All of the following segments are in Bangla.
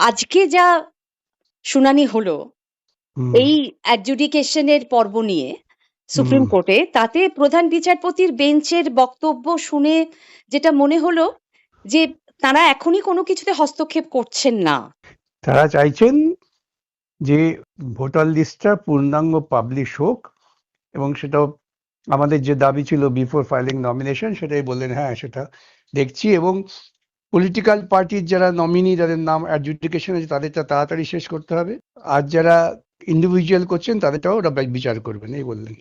আজকে যা শুনানি হলো হুম, এই অ্যাডজুডিকেশনের পর্ব নিয়ে সুপ্রিম হুম। কোর্টে, তাতে প্রধান বিচারপতির বেঞ্চের বক্তব্য শুনে যেটা মনে হলো যে তারা এখনই কোনো কিছুতে হস্তক্ষেপ করছেন না। তারা চাইছেন যে ভোটার লিস্টটা পূর্ণাঙ্গ পাবলিশ হোক, এবং সেটাও আমাদের যে দাবি ছিল বিফোর ফাইলিং নমিনেশন, সেটাই বললেন হ্যাঁ সেটা দেখছি, এবং পলিটিক্যাল পার্টির যারা নমিনি, যাদের নাম অ্যাডজুডিকেশন আছে, তাদেরটা তাড়াতাড়ি শেষ করতে হবে, আর যারা ইন্ডিভিজুয়াল করছেন তাদেরটাও ওরা বিচার করবেন, এই বললেন।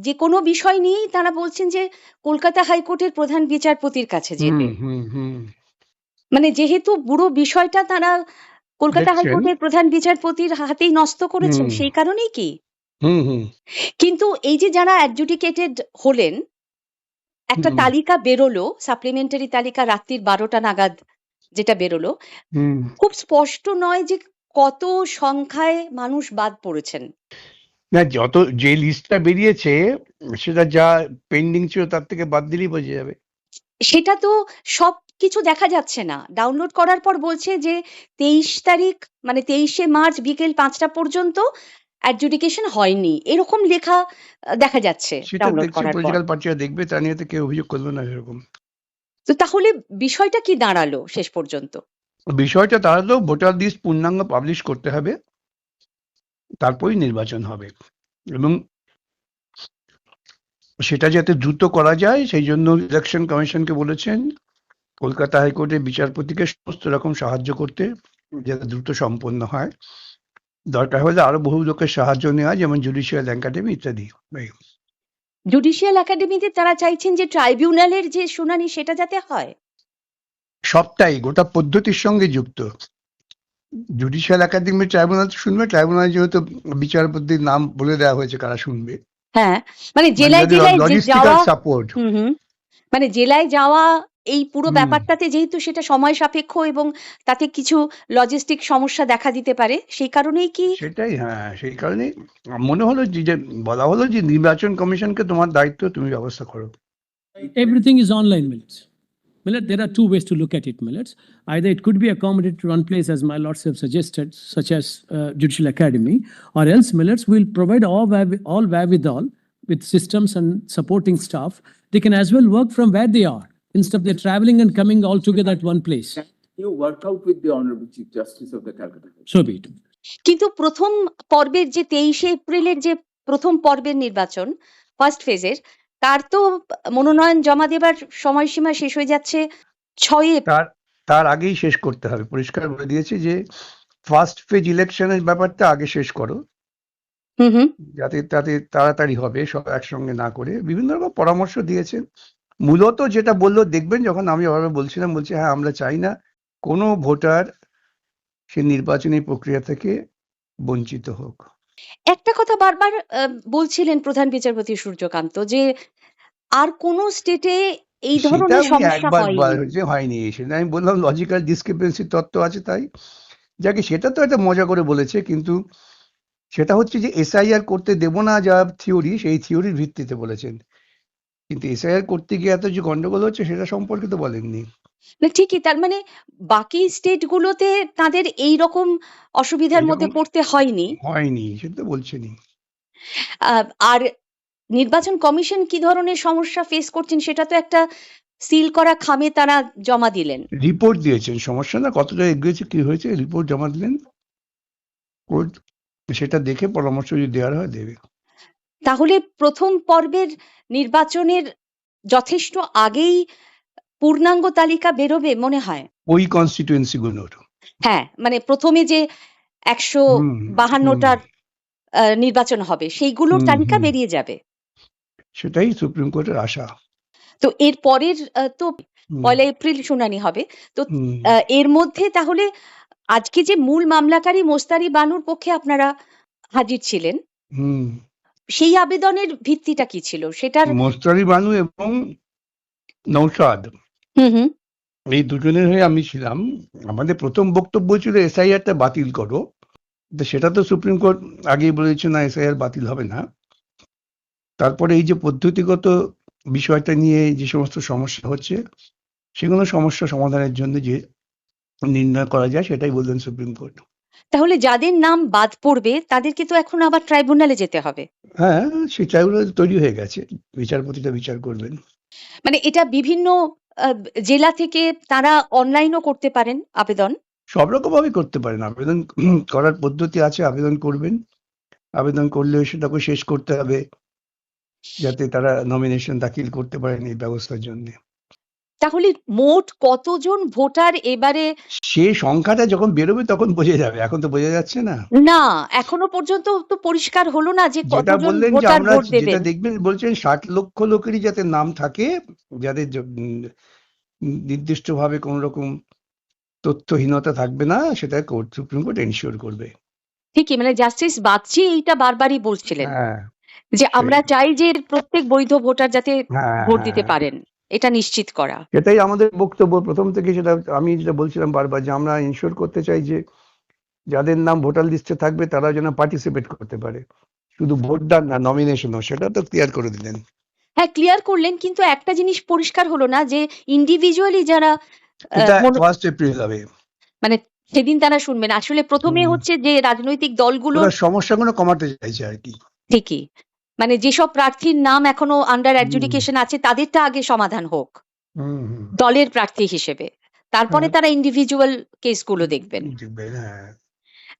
যে কোনো বিষয় নিয়েই তারা বলছেন যে কলকাতা হাইকোর্টের প্রধান বিচারপতির কাছে হুম, যেতে, হুম, হুম। মানে যেহেতু পুরো বিষয়টা তারা কলকাতা দেখছেন। হাইকোর্টের প্রধান বিচারপতির হাতেই ন্যস্ত করেছেন, হুম, সেই কারণেই কি? হুম, হুম, কিন্তু এই যে যারা অ্যাডজুডিকেটেড হলেন, একটা হুম, তালিকা বেরোলো, সাপ্লিমেন্টারি তালিকা রাত্রির 12টা নাগাদ যেটা বেরোলো, হুম। খুব স্পষ্ট নয় যে কত সংখ্যায় মানুষ বাদ পড়েছেন। না, যত যে লিস্টটা বেরিয়েছে সেটা যা পেন্ডিং ছিল তার থেকে বাদ দিলেই বোঝা যাবে। সেটা তো সবকিছু দেখা যাচ্ছে না। ডাউনলোড করার পর বলছে যে 23 তারিখ, মানে 23শে মার্চ বিকেল 5টা পর্যন্ত অ্যাডজুডিকেশন হয়নি। এরকম লেখা দেখা যাচ্ছে সেটা ডাউনলোড দেখছে করার পর। পলিটিক্যাল পার্টিরা দেখবে, তা নিয়ে তো কেউ অভিযোগ করলো না সেরকম। তো তাহলে বিষয়টা কি দাঁড়ালো শেষ পর্যন্ত? বিষয়টা তাহলেও ভোটার লিস্ট পূর্ণাঙ্গ পাবলিশ করতে হবে, তারপরেই নির্বাচন হবে, এবং সেটা যাতে দ্রুত করা যায় সেই জন্য ইলেকশন কমিশনকে বলেছেন কলকাতা হাইকোর্টের বিচারপতিকে সমস্ত রকম সাহায্য করতে, যাতে দ্রুত সম্পন্ন হয়। দরকার হলে আরো বহু লোকের সাহায্য নেওয়া, যেমন জুডিশিয়াল একাডেমি ইত্যাদি। এই জুডিশিয়াল একাডেমিতে তারা চাইছেন যে ট্রাইব্যুনালের যে শুনানি সেটা যাতে হয়। সবটাই গোটা পদ্ধতির সঙ্গে যুক্ত। জুডিশিয়াল একাডেমি ট্রাইব্যুনাল শুনবে, ট্রাইব্যুনাল যেহেতু বিচারপতির নাম বলে দেওয়া হয়েছে কারা শুনবে, হ্যাঁ, মানে মানে জেলায় যদি জেলায় যে লজিস্টিক্যাল যাওয়া, সাপোর্ট। হুম, হুম। মানে জেলায় যাওয়া, এই পুরো হুম। ব্যাপারটাতে যেহেতু সেটা সময় সাপেক্ষ এবং তাতে কিছু লজিস্টিক সমস্যা দেখা দিতে পারে, সেই কারণেই কি? সেটাই, হ্যাঁ, সেই কারণে মনে হলো যে বলা হলো যে নির্বাচন কমিশনকে তোমার দায়িত্ব, তুমি ব্যবস্থা করো। Everything is online, Millets. Millet, there are two ways to look at it, Millets. Either it could be accommodated to one place, as my lords have suggested, such as Judicial Academy, or else Millets will provide all wherewithal with systems and supporting staff. They can as well work from where they are instead of they're traveling and coming all together at one place. You work out with the Honorable Chief Justice of the Calcutta High Court. So be it. কিন্তু প্রথম পর্বের যে 23শে এপ্রিলের যে প্রথম পর্বের নির্বাচন, ফার্স্ট ফেজের, তার তো মনোনয়ন জমা দেবার সময়সীমা শেষ হয়ে যাচ্ছে 6 এপ্রিল। তার তার আগেই শেষ করতে হবে, পরিষ্কার বলে দিয়েছে যে ফার্স্ট ফেজ ইলেকশনের ব্যাপারটা আগে শেষ করো, হুম, হুম। যাতে তাতে তাড়াতাড়ি হবে, সব একসঙ্গে না করে বিভিন্ন রকম পরামর্শ দিয়েছেন। মূলত যেটা বললো, দেখবেন যখন আমি ওভাবে বলছিলাম, বলছে হ্যাঁ আমরা চাই না কোনো ভোটার সে নির্বাচনী প্রক্রিয়া থেকে বঞ্চিত হোক। একটা কথা বারবার বলছিলেন প্রধান বিচারপতি সূর্যকান্ত, যে আর কোন স্টেটে এই সেটা ধরনের উনি সমস্যা একবার হয়নি। যে হয়নি, সেটা আমি বললাম লজিক্যাল ডিসক্রিপেন্সি তত্ত্ব আছে তাই। যাকে সেটা তো একটা মজা করে বলেছে, কিন্তু সেটা হচ্ছে যে এসআইআর করতে দেব না, যা থিওরি, সেই থিওরির ভিত্তিতে বলেছেন, কিন্তু এসআইআর করতে গিয়ে এত যে গন্ডগোল হচ্ছে সেটা সম্পর্কে তো বলেননি। না ঠিকই, তার মানে বাকি স্টেট গুলোতে তাদের এই রকম অসুবিধার মধ্যে এইরকম পড়তে হয়নি। হয়নি, সেটা তো বলছেনই। আর নির্বাচন কমিশন কি ধরনের সমস্যা ফেস করছেন সেটা তো একটা সিল করা খামে তারা জমা দিলেন। রিপোর্ট দিয়েছেন, সমস্যা না কতটা এগিয়েছে কি হয়েছে, রিপোর্ট জমা দিলেন, কোর্ট সেটা দেখে পরামর্শ যদি দেওয়ার হয় দেবে। তাহলে প্রথম পর্বের নির্বাচনের যথেষ্ট আগেই পূর্ণাঙ্গ তালিকা বেরোবে মনে হয়। ওই কনস্টিটুয়েন্সি গুলোর। হ্যাঁ, মানে প্রথমে যে হুম, হুম, 152টার নির্বাচন হবে সেইগুলোর হুম, তালিকা হুম। বেরিয়ে যাবে। সেটাই সুপ্রিম কোর্টের আশা। তো এর পরের তো হুম, 1 এপ্রিল শুনানি হবে। তো হুম, এর মধ্যে তাহলে আজকে যে মূল মামলাকারী মোস্তারি বানুর পক্ষে আপনারা হাজির ছিলেন, হুম। সেই আবেদনের ভিত্তিটা কি ছিল সেটার? মোস্তারি বানু এবং নৌশাদ, হুম, হুম। এই দুজনের হয়ে আমি ছিলাম। আমাদের প্রথম বক্তব্য ছিল এসআইআরটা বাতিল করো, তো সেটা তো সুপ্রিম কোর্ট আগেই বলেছে না, এসআইআর বাতিল হবে না। তারপরে এই যে পদ্ধতিগত বিষয়টা নিয়ে যে সমস্ত সমস্যা হচ্ছে, সেগুলো সমস্যা সমাধানের জন্য যে নির্ণয় করা যায়, সেটাই বললেন সুপ্রিম কোর্ট। তাহলে যাদের নাম বাদ পড়বে তাদেরকে তো এখন আবার ট্রাইব্যুনালে যেতে হবে। হ্যাঁ, সেই ট্রাইব্যুনাল তৈরি হয়ে গেছে, বিচারপতিরা বিচার করবেন। মানে এটা বিভিন্ন আহ, জেলা থেকে তারা অনলাইনও করতে পারেন আবেদন। সব রকম ভাবে করতে পারেন, আবেদন করার পদ্ধতি আছে, আবেদন করবেন, আবেদন করলে সেটাকে শেষ করতে হবে যাতে তারা নমিনেশন দাখিল করতে পারেন এই ব্যবস্থার জন্য। তাহলে মোট কতজন ভোটার এবারে? সে সংখ্যাটা যখন বেরোবে তখন বোঝা যাবে, এখন তো বোঝা যাচ্ছে না। না, এখনো পর্যন্ত তো পরিষ্কার হলো না যে যেটা কতজন বললেন যে ভোটার আমরা ভোট যেটা দেবেন। দেখবেন বলছেন 60 লক্ষ লোকেরই যাতে নাম থাকে, যাদের নির্দিষ্টভাবে কোন রকম তথ্যহীনতা থাকবে না, সেটা সুপ্রিম কোর্ট এনশিওর করবে। ঠিকই, মানে জাস্টিস বাগচি এইটা বারবারই বলছিলেন হ্যাঁ, যে আমরা চাই যে প্রত্যেক বৈধ ভোটার যাতে হ্যাঁ, ভোট দিতে হ্যাঁ, পারেন, এটা নিশ্চিত করা। সেটাই আমাদের বক্তব্য প্রথম থেকে, সেটা আমি যেটা বলছিলাম বারবার, যে আমরা ইনশিওর করতে চাই যে যাদের নাম ভোটার লিস্টে থাকবে তারা যেন পার্টিসিপেট করতে পারে, শুধু ভোটদান না, নমিনেশনও, সেটা তো ক্লিয়ার করে দিলেন। হ্যাঁ, ক্লিয়ার করলেন, কিন্তু একটা জিনিস পরিষ্কার হলো না যে ইন্ডিভিজুয়ালি যারা এটা 1 এপ্রিল হবে। মানে সেদিন তারা শুনবেন। আসলে প্রথমে হুম। হচ্ছে যে রাজনৈতিক দলগুলো ওরা সমস্যাগুলো কমাতে চাইছে আর কি। ঠিকই, মানে যেসব প্রার্থীর নাম এখনো আন্ডার হুম। অ্যাডজুডিকেশন আছে তাদেরটা আগে সমাধান হোক হুম, হুম। দলের প্রার্থী হিসেবে, তারপরে হ্যাঁ, তারা ইন্ডিভিজুয়াল কেসগুলো দেখবেন। দেখবেন, হ্যাঁ।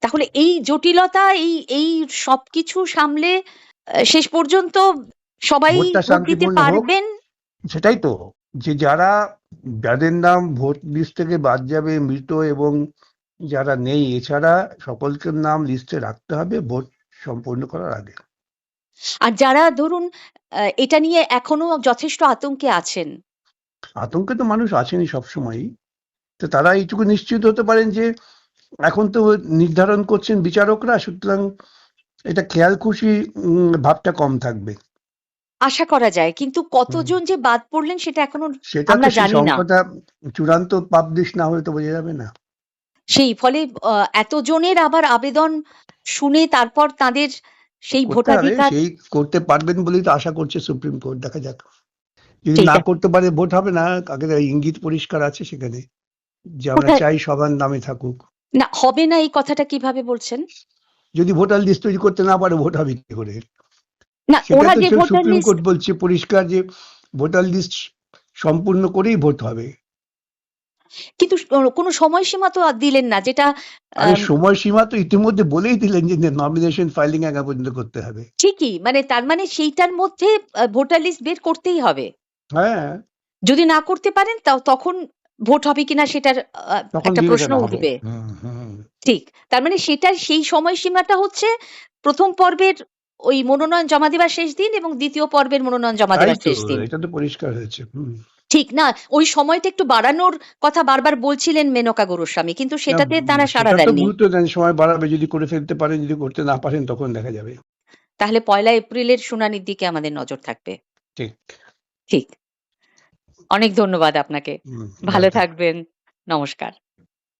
তাহলে এই জটিলতা, এই এই সবকিছু সামলে শেষ পর্যন্ত সবাই ভোটটা ভোট দিতে শান্তিপূর্ণ হোক, পারবেন। সেটাই তো, যে যাদের নাম ভোট লিস্ট থেকে বাদ যাবে, মৃত এবং যারা নেই, এছাড়া সকলকে নাম লিস্টে রাখতে হবে ভোট সম্পূর্ণ করার আগে। আর যারা ধরুন এটা নিয়ে এখনো যথেষ্ট আতঙ্কে আছেন, আতঙ্কে তো মানুষ আছেনই সবসময়ই, তো তারা এইটুকু নিশ্চিত হতে পারেন যে এখন তো নির্ধারণ করছেন বিচারকরা, সুতরাং এটা খেয়াল খুশি ভাবটা কম থাকবে। আশা করা যায়, কিন্তু কতজন যে বাদ পড়লেন সেটা এখনো সেটা আমরা তো সেই জানি না। সংখ্যাটা চূড়ান্ত পাবলিশ না হলে তো বোঝা যাবে না। সেই ফলে এতজনের আবার আবেদন শুনে তারপর তাদের সেই করতে হবে, ভোটাধিকার। সেই করতে পারবেন বলেই তো আশা করছে সুপ্রিম কোর্ট, দেখা যাক। যদি ঠিক না আছে, করতে পারে ভোট হবে না, আগে ইঙ্গিত পরিষ্কার আছে সেখানে, যে আমরা কোথায় চাই সবার নামে থাকুক। না হবে না এই কথাটা কিভাবে বলছেন? যদি ভোটার লিস্ট তৈরি করতে না পারে ভোট হবে কি করে? না, সেটা ওরা তো যে ভোটার সুপ্রিম লিস্ট, কোর্ট বলছে পরিষ্কার যে ভোটার লিস্ট সম্পূর্ণ করেই ভোট হবে। কিন্তু কোনো সময়সীমা তো আর দিলেন না, যেটা আরে সময়সীমা তো ইতিমধ্যে বলেই দিলেন যে নমিনেশন ফাইলিং আগে পর্যন্ত করতে হবে। ঠিকই, মানে তার মানে সেইটার মধ্যে ভোটার লিস্ট বের করতেই হবে। হ্যাঁ, যদি না করতে পারেন তখন ভোট হবে কিনা সেটার তখন একটা প্রশ্ন বিবেচনা হবে। উঠবে। হুম, হুম। ঠিক, তার মানে সেটার সেই সময়সীমাটা হচ্ছে প্রথম পর্বের ওই মনোনয়ন জমা দেওয়ার শেষ দিন এবং দ্বিতীয় পর্বের মনোনয়ন জমা তাই দেওয়ার তো, শেষ দিন। এটা তো পরিষ্কার হয়েছে। হুম। ঠিক না, ওই সময়টা একটু বাড়ানোর কথা বারবার বলছিলেন মেনকা গোস্বামী, কিন্তু না, সেটাতে তারা সাড়া সেটা তো দেননি। গুরুত্ব দেন, সময় বাড়াবে, যদি করে ফেলতে পারেন, যদি করতে না পারেন তখন দেখা যাবে। তাহলে 1লা এপ্রিলের শুনানির দিকে আমাদের নজর থাকবে। ঠিক। ঠিক, অনেক ধন্যবাদ আপনাকে। হুম, ভালো থাকবেন। নমস্কার।